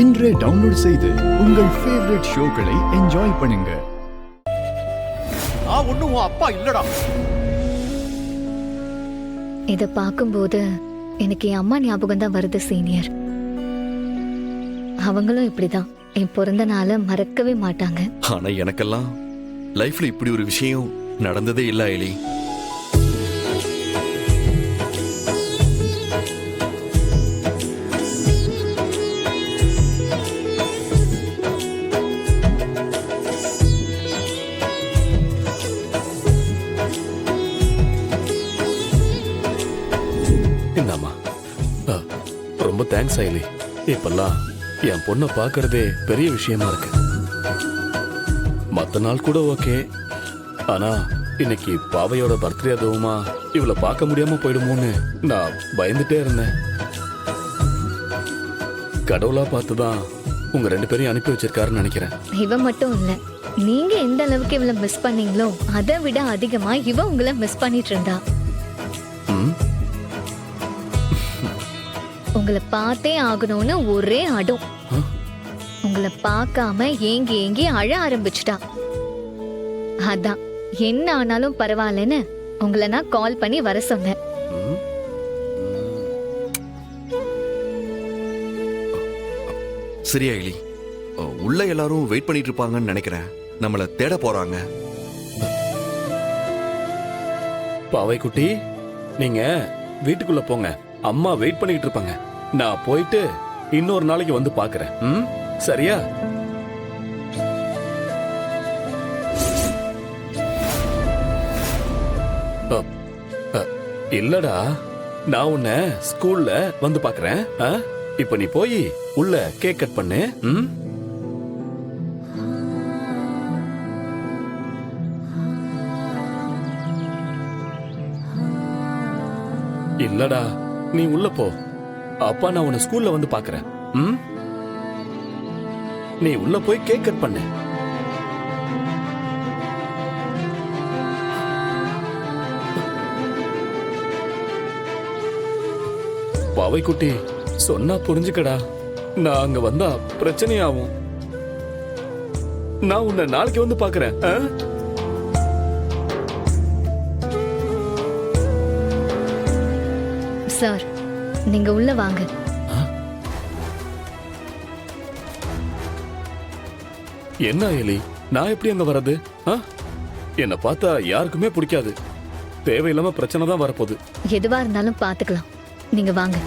இன்றே டவுன்லோட் செய்து உங்கள் ஃபேவரட் ஷோக்களை என்ஜாய் பண்ணுங்க. ஒண்ணும் அப்பா இல்லடா. இத பாக்கும்போது எனக்கு என் அம்மா ஞாபகம் தான் வருது சீனியர். அவங்களும் இப்படிதான் என் பிறந்த நாளை மறக்கவே மாட்டாங்க. ஆனா எனக்கெல்லாம் லைஃப்ல இப்படி ஒரு விஷயம் நடந்ததே இல்ல எலி. என்னம்மா, ரொம்ப தேங்க்ஸ் ஐலி. இப்பெல்லாம் என் பொண்ணை பார்க்கறதே பெரிய விஷயமா இருக்கு. மத்த நாள் கூட ஓகே, ஆனா இன்னைக்கு பாவையோட பர்த்டே அதுவுமா இவளை பார்க்க முடியாம போயிடுமோன்னு நான் பயந்துட்டே இருந்தேன். கடவுளா பார்த்துதான் உங்க 2 பேரையும் அனுப்பி வச்சிருக்காருன்னு நினைக்கிறேன். இவ மட்டும் இல்ல, நீங்க எந்த அளவுக்கு இவளை மிஸ் பண்ணீங்களோ அதை விட அதிகமா இவ உங்களை மிஸ் பண்ணிட்டு இருந்தா. உங்களை பார்த்தே ஆகணும்னு ஒரே அடம். உங்களை பார்க்காம ஏங்கி ஏங்கி அழ ஆரம்பிச்சுட்டா. அதான் என்ன ஆனாலும் பரவாயில்லன்னு உங்களை நான் கால் பண்ணி வர சொன்னேன். சரியா எலி, உள்ள எல்லாரும் வெயிட் பண்ணிட்டு இருப்பாங்கன்னு நினைக்கிறேன். நம்மள தேட போறாங்க. பாவை குட்டி, நீங்க வீட்டுக்குள்ள போங்க. அம்மா வெயிட் பண்ணிட்டு இருப்பாங்க. நான் போயிட்டு இன்னொரு நாளைக்கு வந்து பாக்குறேன். சரியா? இல்லடா, நான் உன்னை ஸ்கூல்ல வந்து பாக்குறேன். இப்ப நீ போய் உள்ள கேக் கட் பண்ணு. இல்லடா, நீ உள்ள போ. அப்பா நான் உன்னை ஸ்கூல்ல வந்து பாக்குறேன். நீ உள்ள போய் கேக் கட் பண்ணு. பாவை குட்டி, சொன்னா புரிஞ்சுக்கடா. நான் அங்க வந்தா பிரச்சனையாகும். நான் உன்னை நாளைக்கு வந்து பாக்குறேன். சார், நீங்க உள்ள வாங்க. என்ன எலி, நான் எப்படி அங்க வர்றது? என்ன பார்த்தா யாருக்குமே பிடிக்காது. தேவையில்லாம பிரச்சனை தான் வரப்போகுது. எதுவா இருந்தாலும் பாத்துக்கலாம். நீங்க வாங்க.